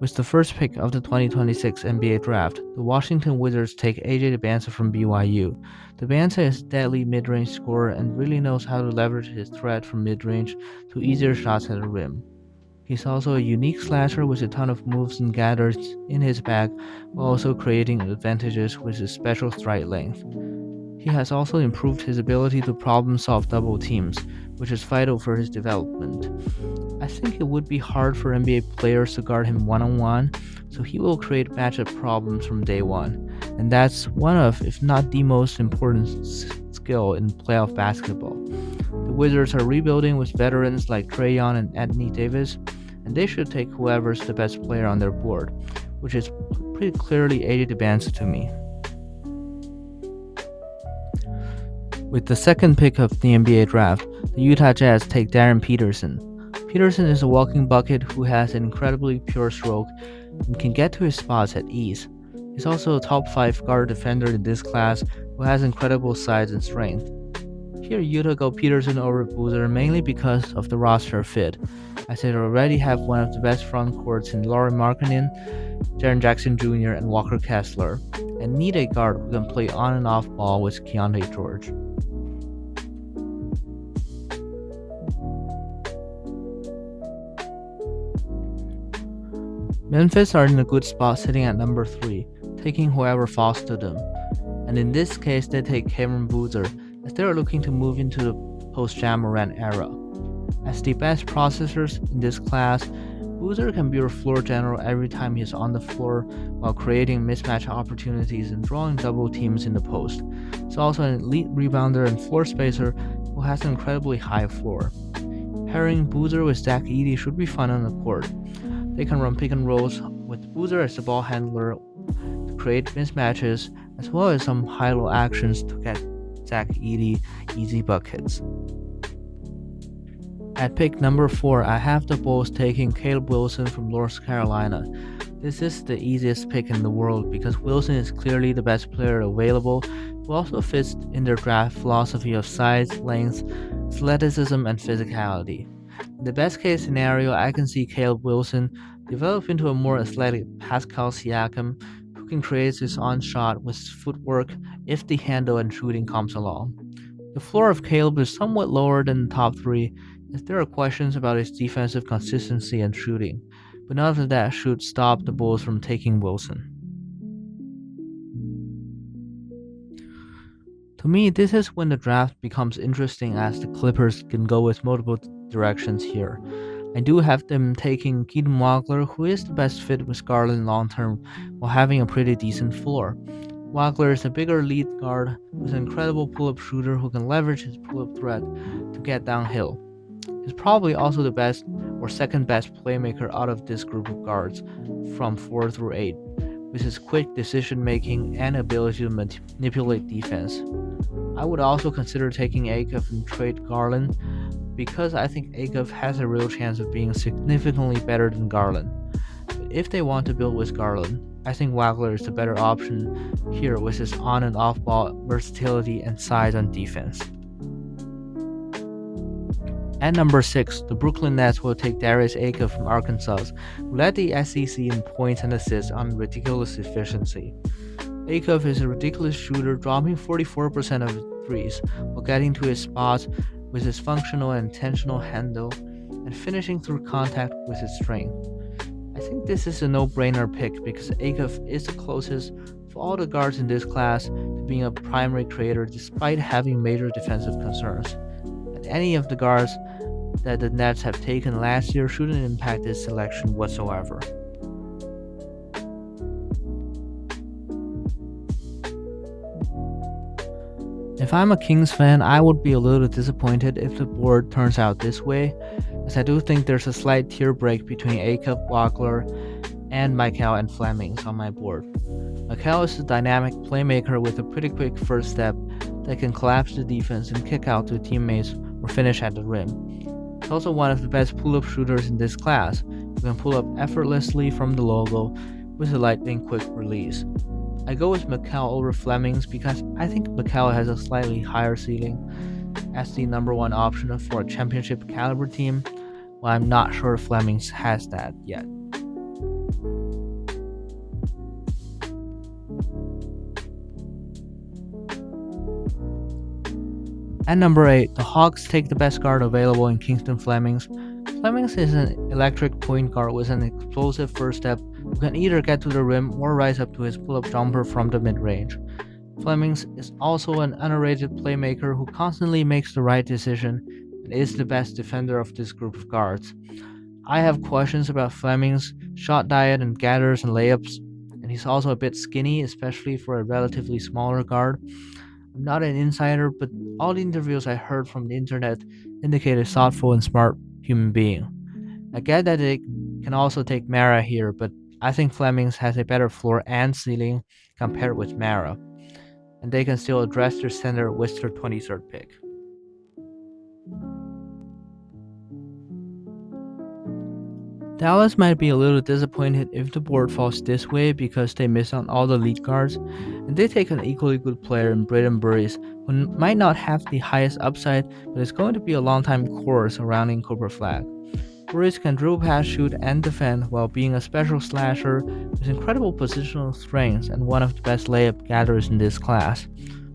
With the first pick of the 2026 NBA Draft, the Washington Wizards take AJ Debance from BYU. Debance is a deadly mid-range scorer and really knows how to leverage his threat from mid-range to easier shots at the rim. He's also a unique slasher with a ton of moves and gathers in his bag, while also creating advantages with his special stride length. He has also improved his ability to problem solve double teams, which is vital for his development. I think it would be hard for NBA players to guard him one on one, so he will create matchup problems from day one, and that's one of, if not the most important skill in playoff basketball. The Wizards are rebuilding with veterans like Trae Young and Anthony Davis, and they should take whoever's the best player on their board, which is pretty clearly AJ Debance to me. With the second pick of the NBA draft, the Utah Jazz take Darren Peterson. Peterson is a walking bucket who has an incredibly pure stroke and can get to his spots at ease. He's also a top 5 guard defender in this class who has incredible size and strength. Here Utah go Peterson over Boozer mainly because of the roster fit, as they already have one of the best front courts in Lauri Markkanen, Jaren Jackson Jr., and Walker Kessler, and need a guard who can play on and off ball with Keontae George. Memphis are in a good spot sitting at number 3, taking whoever falls to them, and in this case they take Cameron Boozer as they are looking to move into the post-Ja Morant era. As the best processors in this class, Boozer can be your floor general every time he's on the floor while creating mismatch opportunities and drawing double teams in the post. He's also an elite rebounder and floor spacer who has an incredibly high floor. Pairing Boozer with Zach Edey should be fun on the court. They can run pick and rolls with Boozer as the ball handler to create mismatches, as well as some high-low actions to get Zach Edey easy buckets. At pick number 4, I have the Bulls taking Caleb Wilson from North Carolina. This is the easiest pick in the world because Wilson is clearly the best player available, who also fits in their draft philosophy of size, length, athleticism, and physicality. In the best case scenario, I can see Caleb Wilson develop into a more athletic Pascal Siakam who can create his own shot with footwork if the handle and shooting comes along. The floor of Caleb is somewhat lower than the top 3 as there are questions about his defensive consistency and shooting, but none of that should stop the Bulls from taking Wilson. To me, this is when the draft becomes interesting as the Clippers can go with multiple directions here. I do have them taking Keaton Wagler, who is the best fit with Garland long term, while having a pretty decent floor. Wagler is a bigger lead guard with an incredible pull-up shooter who can leverage his pull-up threat to get downhill. He's probably also the best or second best playmaker out of this group of guards from 4 through 8, with his quick decision making and ability to manipulate defense. I would also consider taking Akov and trade Garland because I think Akov has a real chance of being significantly better than Garland. But if they want to build with Garland, I think Wagler is the better option here with his on and off ball versatility and size on defense. At number 6, the Brooklyn Nets will take Darius Akov from Arkansas, who led the SEC in points and assists on ridiculous efficiency. Akov is a ridiculous shooter, dropping 44% of his threes while getting to his spots with his functional and intentional handle and finishing through contact with his strength. I think this is a no-brainer pick because Akov is the closest of all the guards in this class to being a primary creator despite having major defensive concerns. And any of the guards that the Nets have taken last year shouldn't impact this selection whatsoever. If I'm a Kings fan, I would be a little disappointed if the board turns out this way, as I do think there's a slight tier break between Akov, Wagler, and Michael and Flemings on my board. Michael is a dynamic playmaker with a pretty quick first step that can collapse the defense and kick out to teammates or finish at the rim. He's also one of the best pull-up shooters in this class, who can pull up effortlessly from the logo with a lightning quick release. I go with Mikal over Flemings because I think Mikal has a slightly higher ceiling as the number 1 option for a championship caliber team, while I'm not sure Flemings has that yet. At number 8, the Hawks take the best guard available in Kingston Flemings. Flemings is an electric point guard with an explosive first step who can either get to the rim or rise up to his pull-up jumper from the mid-range. Flemings is also an underrated playmaker who constantly makes the right decision and is the best defender of this group of guards. I have questions about Fleming's shot diet and gathers and layups, and he's also a bit skinny, especially for a relatively smaller guard. I'm not an insider, but all the interviews I heard from the internet indicate a thoughtful and smart human being. I get that they can also take Mara here, but I think Flemings has a better floor and ceiling compared with Mara, and they can still address their center with their 23rd pick. Dallas might be a little disappointed if the board falls this way because they miss on all the lead guards, and they take an equally good player in Braden Burris, who might not have the highest upside, but is going to be a long-time core surrounding Cooper Flag. Burris can dribble pass, shoot, and defend while being a special slasher with incredible positional strength and one of the best layup gatherers in this class.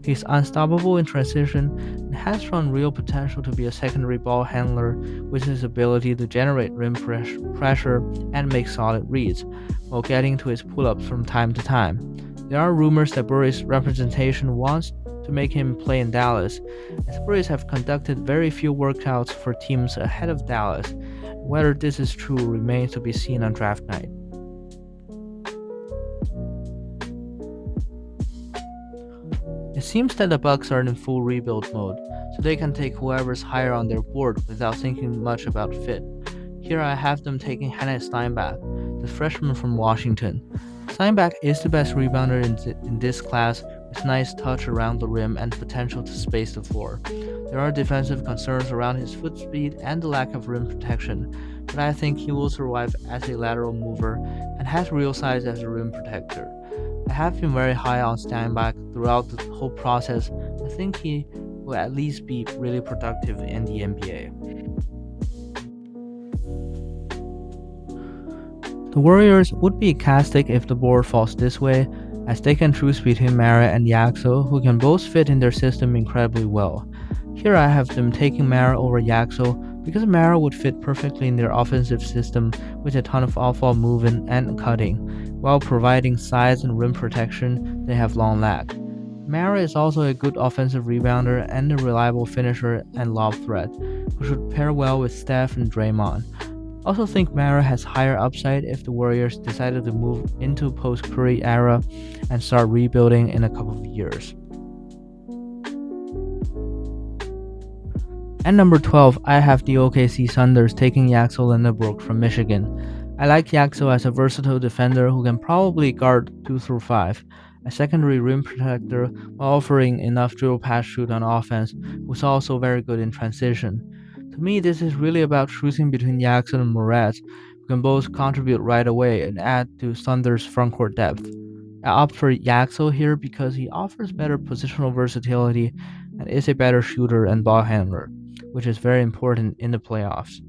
He's unstoppable in transition and has shown real potential to be a secondary ball handler with his ability to generate rim pressure and make solid reads, while getting to his pull-ups from time to time. There are rumors that Burris' representation wants to make him play in Dallas, as Burris have conducted very few workouts for teams ahead of Dallas. Whether this is true remains to be seen on draft night. It seems that the Bucks are in full rebuild mode, so they can take whoever's higher on their board without thinking much about fit. Here I have them taking Hannah Steinbach, the freshman from Washington. Steinbach is the best rebounder in this class, with nice touch around the rim and potential to space the floor. There are defensive concerns around his foot speed and the lack of rim protection, but I think he will survive as a lateral mover and has real size as a rim protector. I have been very high on Steinbach throughout the whole process. I think he will at least be really productive in the NBA. The Warriors would be ecstatic if the board falls this way, as they can choose between Mara and Yaxo, who can both fit in their system incredibly well. Here I have them taking Mara over Yaxo because Mara would fit perfectly in their offensive system with a ton of off-ball moving and cutting, while providing size and rim protection they have long lacked. Mara is also a good offensive rebounder and a reliable finisher and lob threat, who should pair well with Steph and Draymond. Also think Mara has higher upside if the Warriors decided to move into post-Curry era and start rebuilding in a couple of years. At number 12, I have the OKC Thunders taking Yaxo Lindabrook from Michigan. I like Yaxo as a versatile defender who can probably guard 2 through 5, a secondary rim protector while offering enough dribble pass shoot on offense, who's also very good in transition. To me, this is really about choosing between Yaxo and Moretz, who can both contribute right away and add to Thunder's frontcourt depth. I opt for Yaxo here because he offers better positional versatility and is a better shooter and ball handler, which is very important in the playoffs.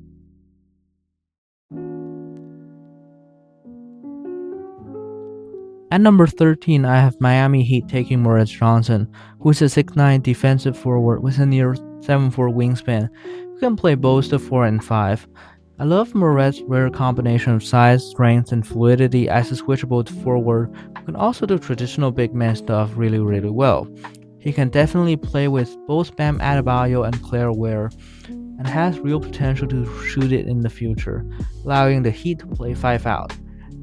At number 13, I have Miami Heat taking Moritz Johnson, who is a 6'9 defensive forward with a near 7'4 wingspan, who can play both the 4 and 5. I love Moretz's rare combination of size, strength, and fluidity as a switchable forward who can also do traditional big man stuff really well. He can definitely play with both Bam Adebayo and Claire Ware, and has real potential to shoot it in the future, allowing the Heat to play 5 out.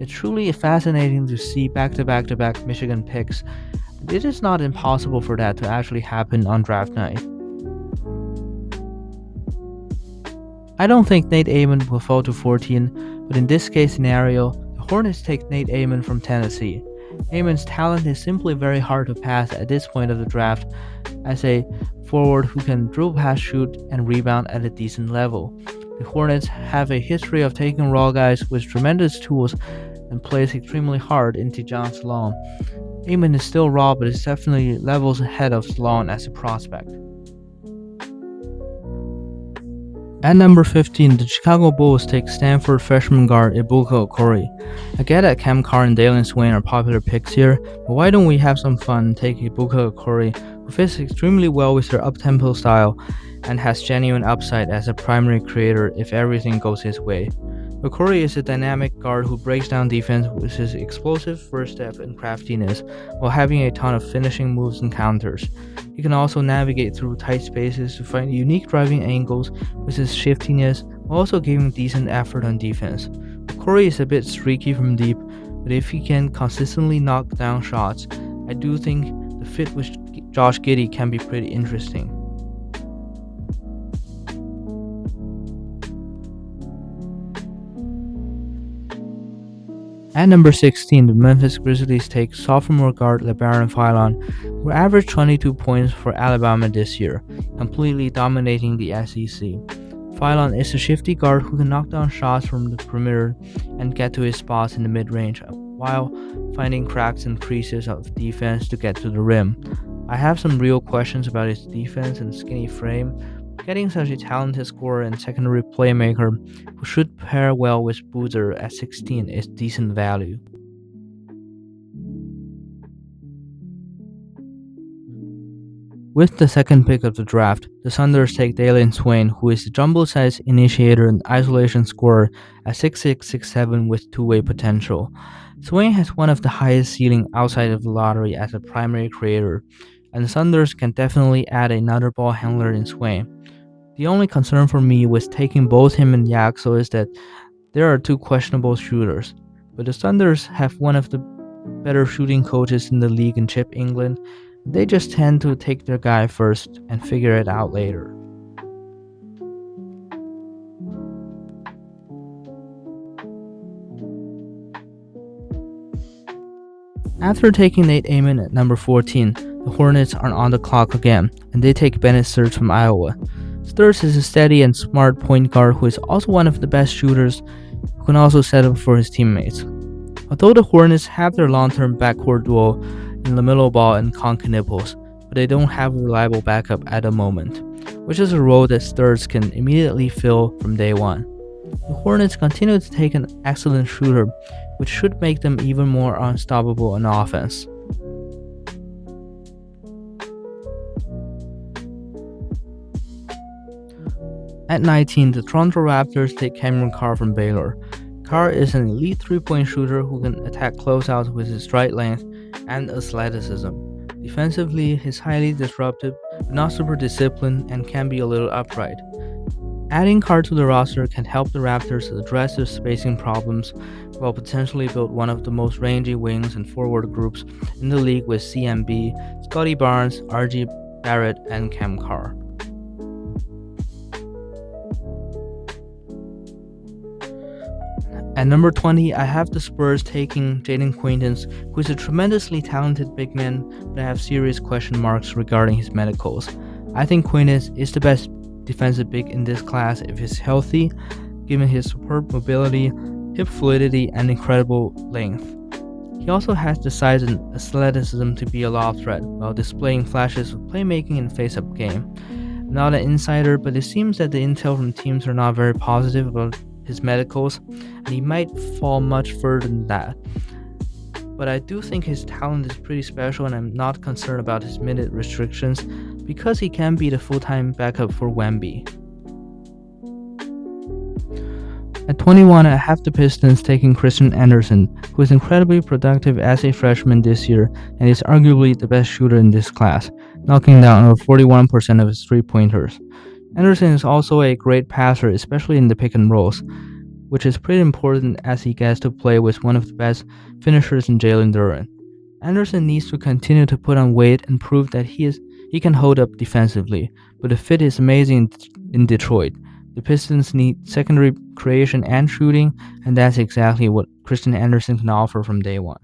It's truly fascinating to see back-to-back Michigan picks, but it is not impossible for that to actually happen on draft night. I don't think Nate Amon will fall to 14, but in this case scenario, the Hornets take Nate Amon from Tennessee. Amon's talent is simply very hard to pass at this point of the draft as a forward who can dribble pass, shoot, and rebound at a decent level. The Hornets have a history of taking raw guys with tremendous tools and plays extremely hard into John Sloan. Amon is still raw, but is definitely levels ahead of Sloan as a prospect. At number 15, the Chicago Bulls take Stanford freshman guard Ibuka Okori. I get that Cam Carr and Dalen Swain are popular picks here, but why don't we have some fun and take Ibuka Okori, who fits extremely well with their up-tempo style and has genuine upside as a primary creator if everything goes his way. Okori is a dynamic guard who breaks down defense with his explosive first step and craftiness, while having a ton of finishing moves and counters. He can also navigate through tight spaces to find unique driving angles with his shiftiness, while also giving decent effort on defense. Okori is a bit streaky from deep, but if he can consistently knock down shots, I do think the fit with Josh Giddey can be pretty interesting. At number 16, the Memphis Grizzlies take sophomore guard LeBaron Philon, who averaged 22 points for Alabama this year, completely dominating the SEC. Philon is a shifty guard who can knock down shots from the perimeter and get to his spots in the mid-range, while finding cracks and creases of defense to get to the rim. I have some real questions about his defense and skinny frame. Getting such a talented scorer and secondary playmaker who should pair well with Boozer at 16 is decent value. With the second pick of the draft, the Thunders take Dalen Swain, who is a jumbo size initiator and isolation scorer at 6'6", 6'7" with two-way potential. Swain has one of the highest ceiling outside of the lottery as a primary creator, and the Thunders can definitely add another ball handler in Swain. The only concern for me with taking both him and Yaxo is that there are two questionable shooters, but the Thunders have one of the better shooting coaches in the league in Chip England. They just tend to take their guy first and figure it out later. After taking Nate Amon at number 14, the Hornets are on the clock again, and they take Bennett Sturts from Iowa. Sturts is a steady and smart point guard who is also one of the best shooters who can also set up for his teammates. Although the Hornets have their long-term backcourt duo in LaMelo Ball and Conk Nipples, but they don't have a reliable backup at the moment, which is a role that Sturts can immediately fill from day one. The Hornets continue to take an excellent shooter, which should make them even more unstoppable on offense. At 19, the Toronto Raptors take Cameron Carr from Baylor. Carr is an elite three-point shooter who can attack closeouts with his stride length and athleticism. Defensively, he's highly disruptive, but not super disciplined and can be a little upright. Adding Carr to the roster can help the Raptors address their spacing problems while potentially build one of the most rangy wings and forward groups in the league with CMB, Scotty Barnes, RJ Barrett, and Cam Carr. At number 20, I have the Spurs taking Jalen Quaintance, who is a tremendously talented big man, but I have serious question marks regarding his medicals. I think Quaintance is the best defensive big in this class if he's healthy, given his superb mobility, hip fluidity, and incredible length. He also has the size and athleticism to be a lob threat while displaying flashes of playmaking and face-up game. I'm not an insider, but it seems that the intel from teams are not very positive about his medicals, and he might fall much further than that. But I do think his talent is pretty special, and I'm not concerned about his minute restrictions because he can be the full-time backup for Wemby. At 21, I have the Pistons taking Christian Anderson, who is incredibly productive as a freshman this year and is arguably the best shooter in this class, knocking down over 41% of his three-pointers. Anderson is also a great passer, especially in the pick and rolls, which is pretty important as he gets to play with one of the best finishers in Jalen Duren. Anderson needs to continue to put on weight and prove that he can hold up defensively, but the fit is amazing in Detroit. The Pistons need secondary creation and shooting, and that's exactly what Christian Anderson can offer from day one.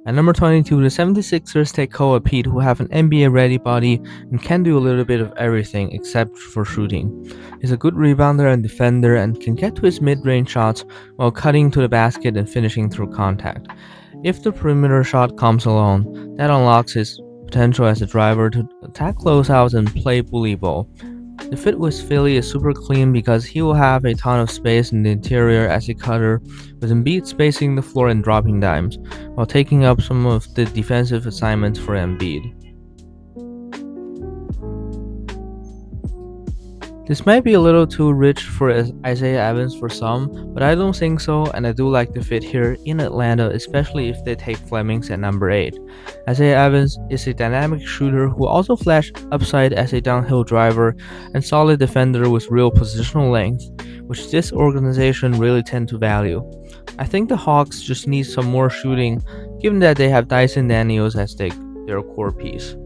At number 22, the 76ers take Koa Pete, who have an NBA-ready body and can do a little bit of everything except for shooting. He's a good rebounder and defender and can get to his mid-range shots while cutting to the basket and finishing through contact. If the perimeter shot comes along, that unlocks his potential as a driver to attack closeouts and play bully ball. The fit with Philly is super clean because he will have a ton of space in the interior as a cutter, with Embiid spacing the floor and dropping dimes, while taking up some of the defensive assignments for Embiid. This might be a little too rich for Isaiah Evans for some, but I don't think so, and I do like the fit here in Atlanta, especially if they take Flemings at number 8. Isaiah Evans is a dynamic shooter who also flashed upside as a downhill driver and solid defender with real positional length, which this organization really tend to value. I think the Hawks just need some more shooting, given that they have Dyson Daniels as their core piece.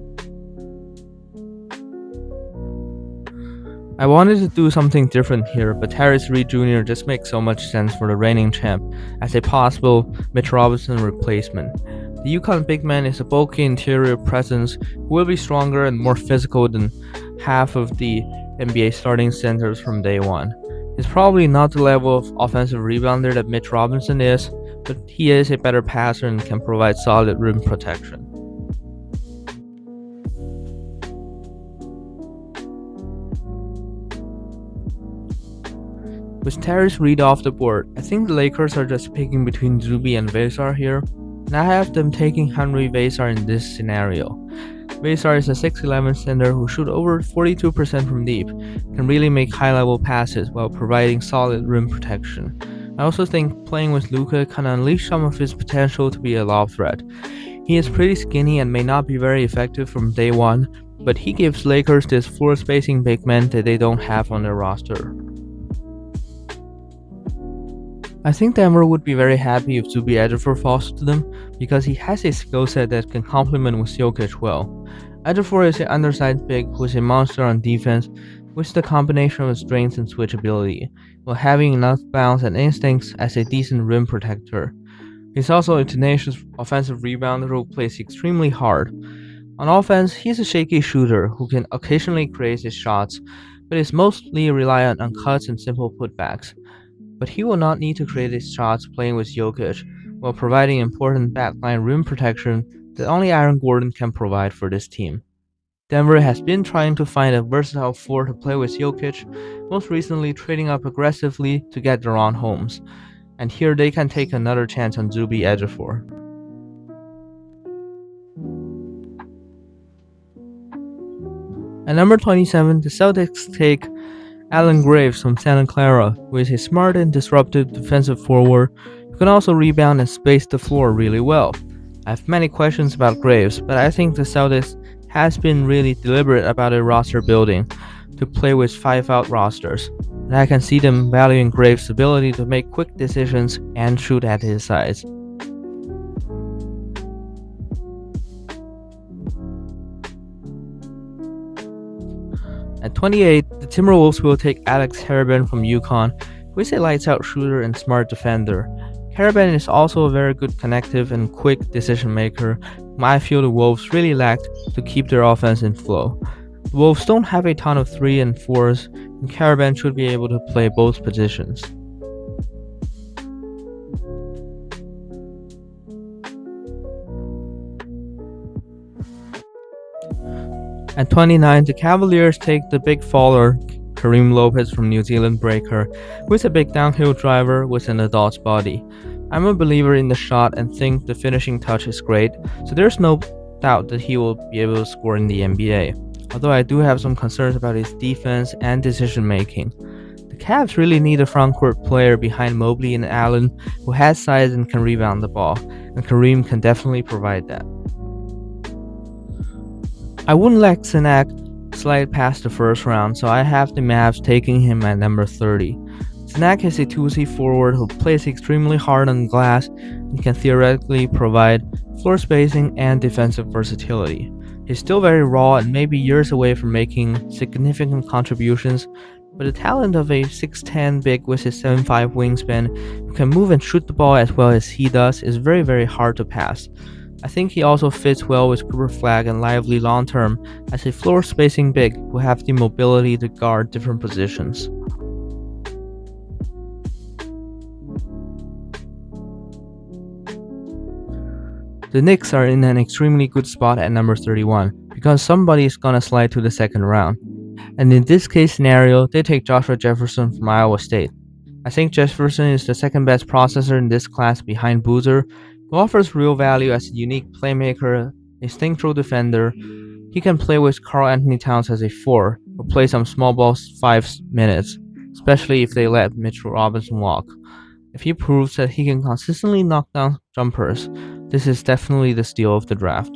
I wanted to do something different here, but Tyrese Reed Jr. just makes so much sense for the reigning champ as a possible Mitch Robinson replacement. The UConn big man is a bulky interior presence who will be stronger and more physical than half of the NBA starting centers from day one. He's probably not the level of offensive rebounder that Mitch Robinson is, but he is a better passer and can provide solid rim protection. With Tyrese Reed off the board, I think the Lakers are just picking between Zuby and Vesar here, and I have them taking Henry Vesar in this scenario. Vesar is a 6'11 center who shoots over 42% from deep, can really make high-level passes while providing solid rim protection. I also think playing with Luka can unleash some of his potential to be a lob threat. He is pretty skinny and may not be very effective from day one, but he gives Lakers this floor spacing big man that they don't have on their roster. I think Denver would be very happy if Zuby Ejiofor falls to them because he has a skill set that can complement with Jokic well. Ejiofor is an undersized big who is a monster on defense with the combination of strength and switchability, while having enough bounce and instincts as a decent rim protector. He's also a tenacious offensive rebounder who plays extremely hard. On offense, he's a shaky shooter who can occasionally create his shots, but is mostly reliant on cuts and simple putbacks. But he will not need to create his shots playing with Jokic, while providing important backline rim protection that only Aaron Gordon can provide for this team. Denver has been trying to find a versatile four to play with Jokic, most recently trading up aggressively to get DaRon Holmes, and here they can take another chance on Zuby Ejiofor. At number 27, the Celtics take Allen Graves from Santa Clara, who is a smart and disruptive defensive forward who can also rebound and space the floor really well. I have many questions about Graves, but I think the Celtics has been really deliberate about their roster building to play with 5-out rosters, and I can see them valuing Graves' ability to make quick decisions and shoot at his size. At 28, the Timberwolves will take Alex Karaban from UConn, who is a lights-out shooter and smart defender. Karaban is also a very good connective and quick decision maker, whom I feel the Wolves really lacked to keep their offense in flow. The Wolves don't have a ton of 3 and 4s, and Karaban should be able to play both positions. At 29, the Cavaliers take the big faller Kareem Lopez from New Zealand Breaker, who is a big downhill driver with an adult's body. I'm a believer in the shot and think the finishing touch is great, so there's no doubt that he will be able to score in the NBA, although I do have some concerns about his defense and decision making. The Cavs really need a frontcourt player behind Mobley and Allen who has size and can rebound the ball, and Kareem can definitely provide that. I wouldn't let Sinak slide past the first round, so I have the Mavs taking him at number 30. Sinak is a 2C forward who plays extremely hard on glass and can theoretically provide floor spacing and defensive versatility. He's still very raw and may be years away from making significant contributions, but the talent of a 6'10 big with his 7'5 wingspan who can move and shoot the ball as well as he does is very, very hard to pass. I think he also fits well with Cooper Flagg and Lively long term as a floor spacing big who have the mobility to guard different positions. The Knicks are in an extremely good spot at number 31 because somebody is gonna slide to the second round. And in this case scenario, they take Joshua Jefferson from Iowa State. I think Jefferson is the second best processor in this class behind Boozer, who offers real value as a unique playmaker, a think-through defender. He can play with Karl Anthony Towns as a 4, or play some small ball 5 minutes, especially if they let Mitchell Robinson walk. If he proves that he can consistently knock down jumpers, this is definitely the steal of the draft.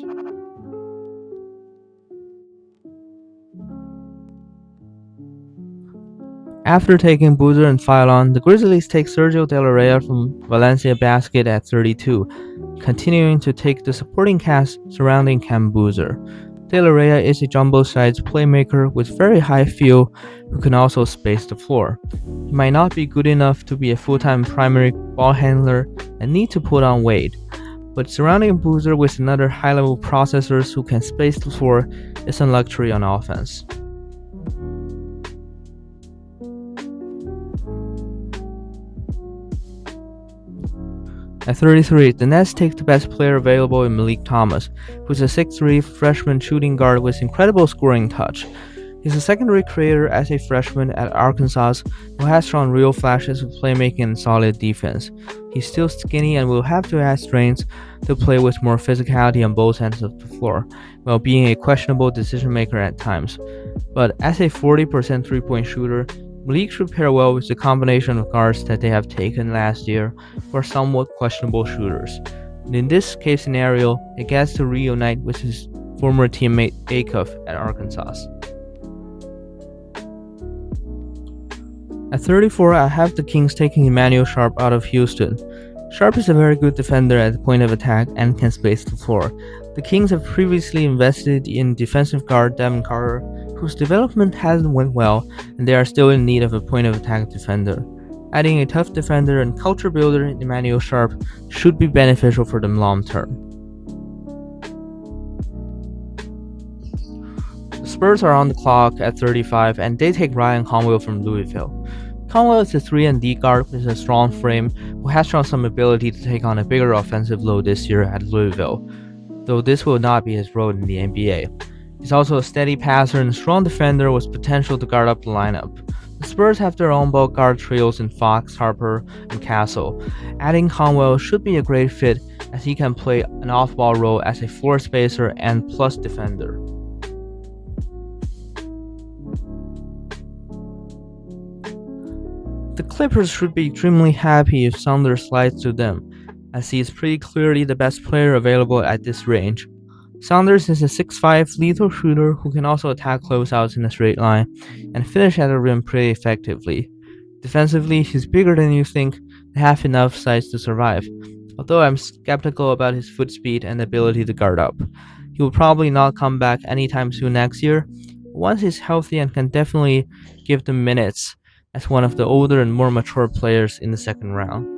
After taking Boozer and Phylon, the Grizzlies take Sergio De La Rey from Valencia Basket at 32, continuing to take the supporting cast surrounding Cam Boozer. De La Rey is a jumbo-sized playmaker with very high feel who can also space the floor. He might not be good enough to be a full-time primary ball handler and need to put on weight, but surrounding Boozer with another high-level processors who can space the floor is a luxury on offense. At 33, the Nets take the best player available in Malik Thomas, who is a 6'3" freshman shooting guard with incredible scoring touch. He's a secondary creator as a freshman at Arkansas who has shown real flashes of playmaking and solid defense. He's still skinny and will have to add strength to play with more physicality on both ends of the floor, while being a questionable decision maker at times. But as a 40% three-point shooter, Malik should pair well with the combination of guards that they have taken last year who are somewhat questionable shooters. And in this case scenario, it gets to reunite with his former teammate Acuff at Arkansas. At 34, I have the Kings taking Emmanuel Sharp out of Houston. Sharp is a very good defender at the point of attack and can space the floor. The Kings have previously invested in defensive guard Devin Carter, whose development hasn't went well, and they are still in need of a point of attack defender. Adding a tough defender and culture builder in Emmanuel Sharp should be beneficial for them long term. The Spurs are on the clock at 35, and they take Ryan Conwell from Louisville. Conwell is a 3-and-D guard with a strong frame who has shown some ability to take on a bigger offensive load this year at Louisville, though this will not be his role in the NBA. He's also a steady passer and a strong defender with potential to guard up the lineup. The Spurs have their own ball guard trios in Fox, Harper, and Castle. Adding Conwell should be a great fit as he can play an off-ball role as a floor spacer and plus defender. The Clippers should be extremely happy if Saunders slides to them, as he is pretty clearly the best player available at this range. Saunders is a 6'5" lethal shooter who can also attack closeouts in a straight line and finish at the rim pretty effectively. Defensively, he's bigger than you think and have enough size to survive, although I'm skeptical about his foot speed and ability to guard up. He will probably not come back anytime soon next year, but once he's healthy and can definitely give them minutes as one of the older and more mature players in the second round.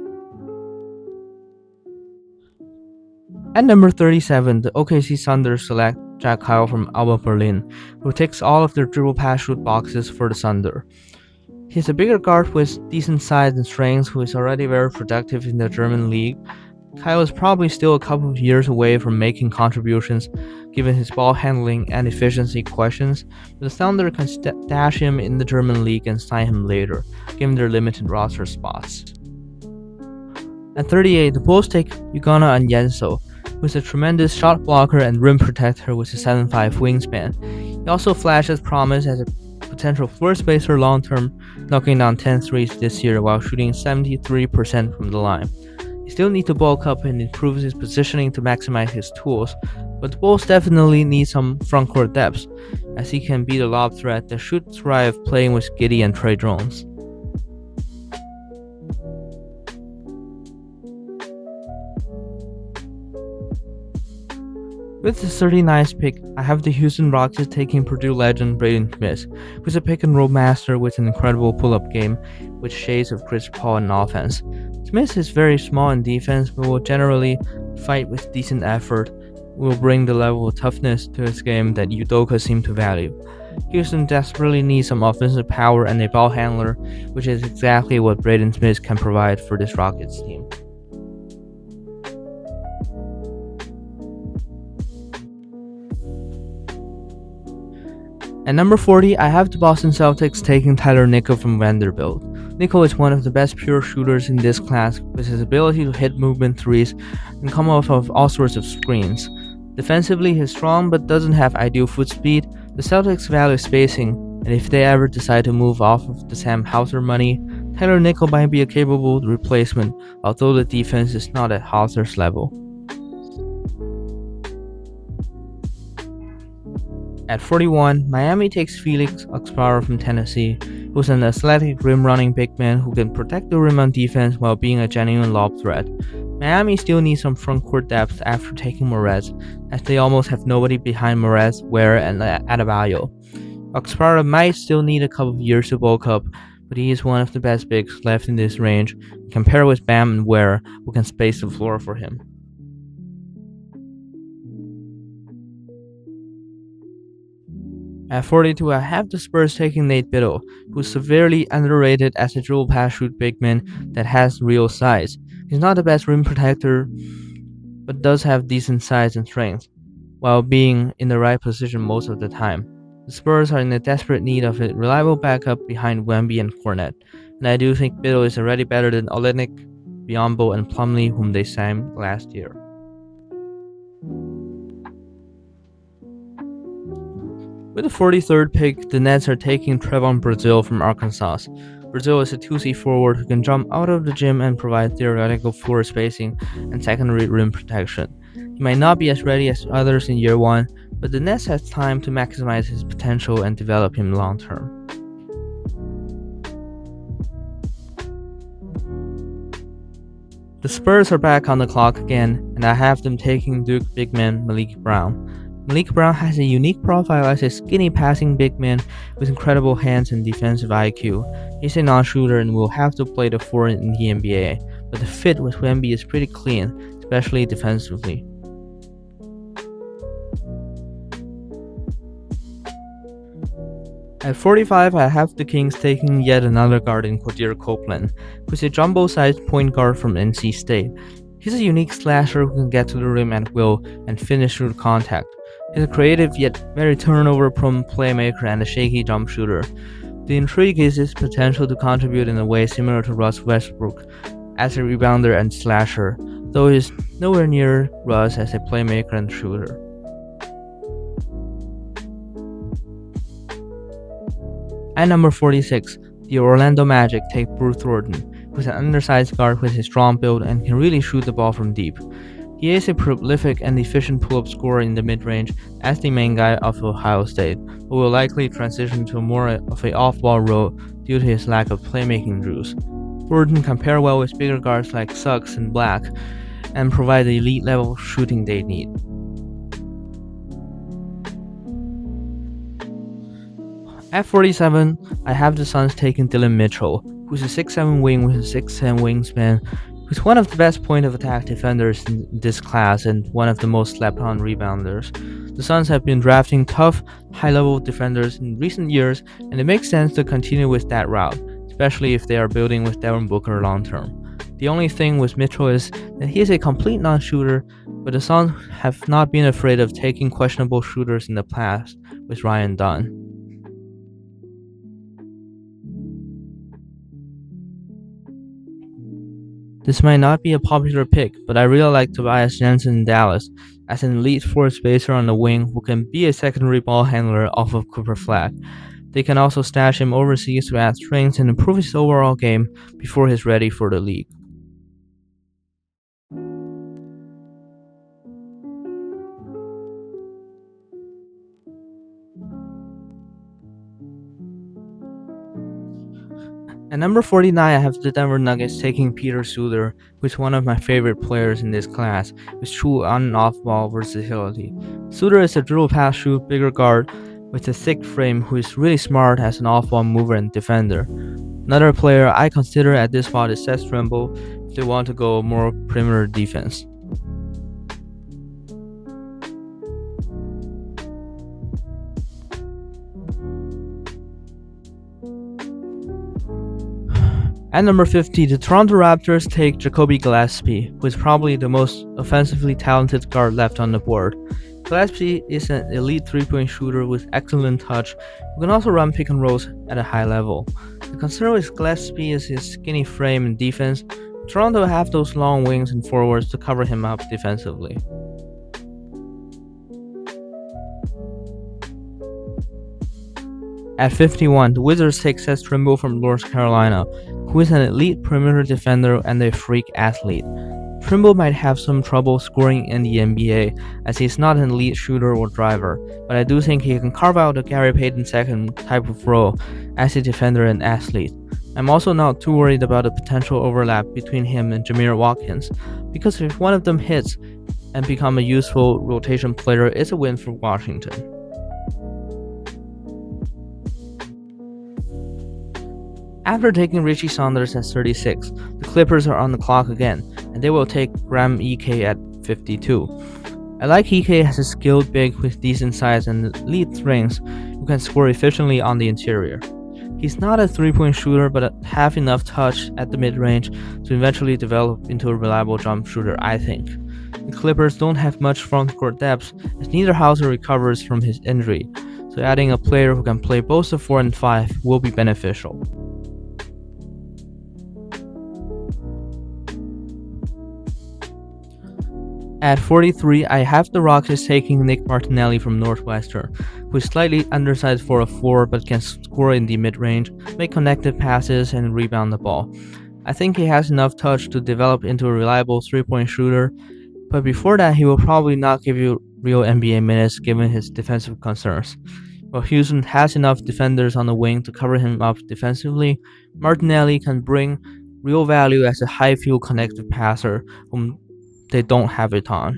At number 37, the OKC Thunder select Jack Kyle from Alba Berlin, who ticks all of their dribble pass shoot boxes for the Thunder. He's a bigger guard with decent size and strength who is already very productive in the German league. Kyle is probably still a couple of years away from making contributions given his ball handling and efficiency questions, but the Thunder can stash him in the German league and sign him later, given their limited roster spots. At 38, the Bulls take Ugonna Onyenso, who is a tremendous shot blocker and rim protector with a 7'5" wingspan. He also flashes promise as a potential floor spacer long term, knocking down 10 threes this year while shooting 73% from the line. He still needs to bulk up and improve his positioning to maximize his tools, but the Bulls definitely need some frontcourt depth, as he can be the lob threat that should thrive playing with Giddey and Trey Jones. With the 39th pick, I have the Houston Rockets taking Purdue legend Braden Smith, who's a pick-and-roll master with an incredible pull-up game with shades of Chris Paul in offense. Smith is very small in defense, but will generally fight with decent effort, will bring the level of toughness to his game that Udoka seemed to value. Houston desperately needs some offensive power and a ball handler, which is exactly what Braden Smith can provide for this Rockets team. At number 40, I have the Boston Celtics taking Tyler Nickel from Vanderbilt. Nickel is one of the best pure shooters in this class with his ability to hit movement threes and come off of all sorts of screens. Defensively, he's strong but doesn't have ideal foot speed. The Celtics value spacing, and if they ever decide to move off of the Sam Hauser money, Tyler Nickel might be a capable replacement, although the defense is not at Hauser's level. At 41, Miami takes Felix Oxparo from Tennessee, who's an athletic rim-running big man who can protect the rim on defense while being a genuine lob threat. Miami still needs some front-court depth after taking Morez, as they almost have nobody behind Morez, Ware, and Adebayo. Oxparo might still need a couple of years to bulk up, but he is one of the best bigs left in this range, compared with Bam and Ware, who can space the floor for him. At 42, I have the Spurs taking Nate Biddle, who's severely underrated as a dribble pass shoot big man that has real size. He's not the best rim protector, but does have decent size and strength, while being in the right position most of the time. The Spurs are in a desperate need of a reliable backup behind Wemby and Kornet, and I do think Biddle is already better than Olynyk, Biyombo, and Plumlee, whom they signed last year. With the 43rd pick, the Nets are taking Trevon Brazile from Arkansas. Brazile is a 2C forward who can jump out of the gym and provide theoretical floor spacing and secondary rim protection. He might not be as ready as others in year 1, but the Nets have time to maximize his potential and develop him long term. The Spurs are back on the clock again, and I have them taking Duke big man Malik Brown. Malik Brown has a unique profile as a skinny passing big man with incredible hands and defensive IQ. He's a non-shooter and will have to play the 4 in the NBA, but the fit with Wemby is pretty clean, especially defensively. At 45, I have the Kings taking yet another guard in Quadir Copeland, who's a jumbo-sized point guard from NC State. He's a unique slasher who can get to the rim at will and finish through contact. He's a creative yet very turnover-prone playmaker and a shaky jump shooter. The intrigue is his potential to contribute in a way similar to Russ Westbrook as a rebounder and slasher, though he's nowhere near Russ as a playmaker and shooter. At number 46, the Orlando Magic take Bruce Thornton, who's an undersized guard with a strong build and can really shoot the ball from deep. He is a prolific and efficient pull-up scorer in the mid-range as the main guy of Ohio State, but will likely transition to more of an off-ball role due to his lack of playmaking juice. Thornton can pair well with bigger guards like Suggs and Black, and provide the elite level shooting they need. At 47, I have the Suns taking Dillon Mitchell, who's a 6'7 wing with a 6'10 wingspan, who's one of the best point-of-attack defenders in this class and one of the most slept-on rebounders. The Suns have been drafting tough, high-level defenders in recent years, and it makes sense to continue with that route, especially if they are building with Devin Booker long-term. The only thing with Mitchell is that he is a complete non-shooter, but the Suns have not been afraid of taking questionable shooters in the past with Ryan Dunn. This might not be a popular pick, but I really like Tobias Jensen in Dallas as an elite floor spacer on the wing who can be a secondary ball handler off of Cooper Flag. They can also stash him overseas to add strength and improve his overall game before he's ready for the league. At number 49, I have the Denver Nuggets taking Peter Suter, who is one of my favorite players in this class, with true on and off ball versatility. Suter is a dribble pass shoot bigger guard with a thick frame who is really smart as an off ball mover and defender. Another player I consider at this spot is Seth Trimble if they want to go more perimeter defense. At number 50, the Toronto Raptors take Jacoby Gillespie, who is probably the most offensively talented guard left on the board. Gillespie is an elite three-point shooter with excellent touch who can also run pick and rolls at a high level. The concern with Gillespie is his skinny frame and defense. Toronto have those long wings and forwards to cover him up defensively. At 51, the Wizards take Seth Trimble from North Carolina, who is an elite perimeter defender and a freak athlete. Trimble might have some trouble scoring in the NBA, as he's not an elite shooter or driver, but I do think he can carve out a Gary Payton II type of role as a defender and athlete. I'm also not too worried about a potential overlap between him and Jameer Watkins, because if one of them hits and become a useful rotation player, it's a win for Washington. After taking Richie Saunders at 36, the Clippers are on the clock again, and they will take Graham Ike at 52. I like Ike as a skilled big with decent size and elite strengths who can score efficiently on the interior. He's not a three-point shooter, but have enough touch at the mid-range to eventually develop into a reliable jump shooter, I think. The Clippers don't have much front-court depth, as neither Hauser recovers from his injury, so adding a player who can play both the 4 and 5 will be beneficial. At 43, I have the Rockets taking Nick Martinelli from Northwestern, who is slightly undersized for a 4 but can score in the mid-range, make connected passes, and rebound the ball. I think he has enough touch to develop into a reliable three-point shooter, but before that he will probably not give you real NBA minutes given his defensive concerns. While Houston has enough defenders on the wing to cover him up defensively, Martinelli can bring real value as a high-fuel connected passer whom they don't have it on.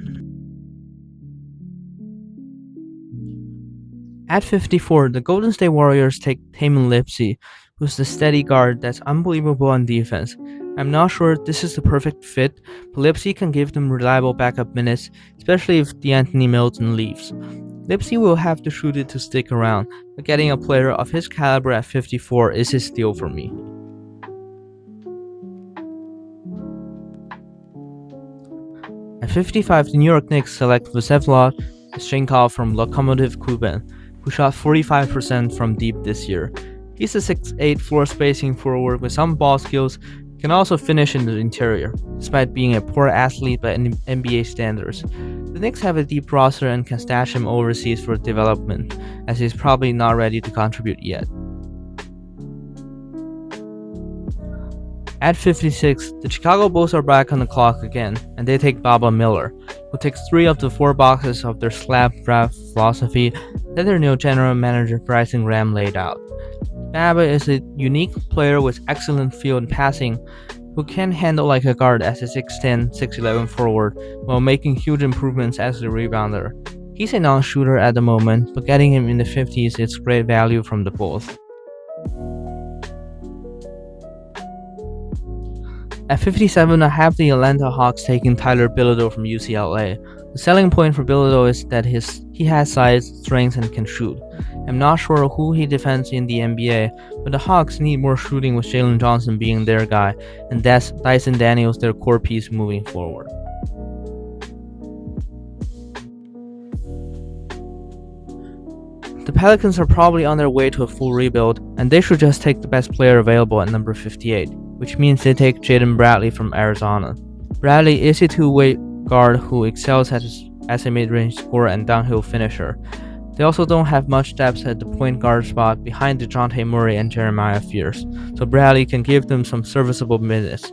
At 54, the Golden State Warriors take Tamin Lipsey, who's the steady guard that's unbelievable on defense. I'm not sure this is the perfect fit, but Lipsey can give them reliable backup minutes, especially if DeAnthony Melton leaves. Lipsey will have to shoot it to stick around, but getting a player of his caliber at 54 is a steal for me. At 55, the New York Knicks select Vyacheslav Shenkov from Lokomotiv Kuban, who shot 45% from deep this year. He's a 6'8" floor-spacing forward with some ball skills, can also finish in the interior, despite being a poor athlete by NBA standards. The Knicks have a deep roster and can stash him overseas for development, as he's probably not ready to contribute yet. At 56, the Chicago Bulls are back on the clock again, and they take Baba Miller, who ticks 3 of the 4 boxes of their slab draft philosophy that their new general manager Bryson Graham laid out. Baba is a unique player with excellent field and passing, who can handle like a guard as a 6'10", 6'11 forward, while making huge improvements as a rebounder. He's a non-shooter at the moment, but getting him in the 50s is great value from the Bulls. At 57, I have the Atlanta Hawks taking Tyler Bilodeau from UCLA. The selling point for Bilodeau is that he has size, strength, and can shoot. I'm not sure who he defends in the NBA, but the Hawks need more shooting with Jalen Johnson being their guy, and that's Dyson Daniels their core piece moving forward. The Pelicans are probably on their way to a full rebuild, and they should just take the best player available at number 58, which means they take Jaden Bradley from Arizona. Bradley is a two-way guard who excels as a mid-range scorer and downhill finisher. They also don't have much depth at the point guard spot behind DeJounte Murray and Jeremiah Fears, so Bradley can give them some serviceable minutes.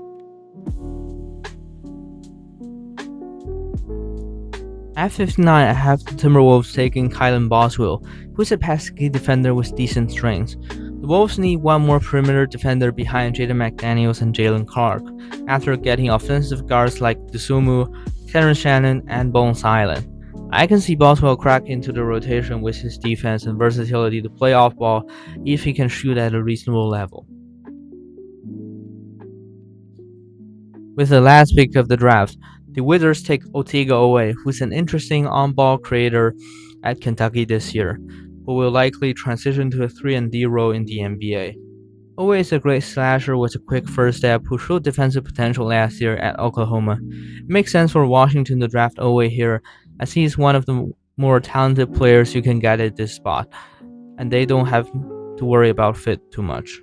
At 59, I have the Timberwolves taking Kylan Boswell, who's a pesky defender with decent strength. The Wolves need one more perimeter defender behind Jaden McDaniels and Jalen Clark, after getting offensive guards like Dosunmu, Terrence Shannon, and Bones Island. I can see Boswell crack into the rotation with his defense and versatility to play off ball if he can shoot at a reasonable level. With the last pick of the draft, the Wizards take Otega Oweh, who's an interesting on-ball creator at Kentucky this year, but will likely transition to a 3-and-D role in the NBA. Oweh is a great slasher with a quick first step who showed defensive potential last year at Oklahoma. It makes sense for Washington to draft Oweh here, as he is one of the more talented players you can get at this spot, and they don't have to worry about fit too much.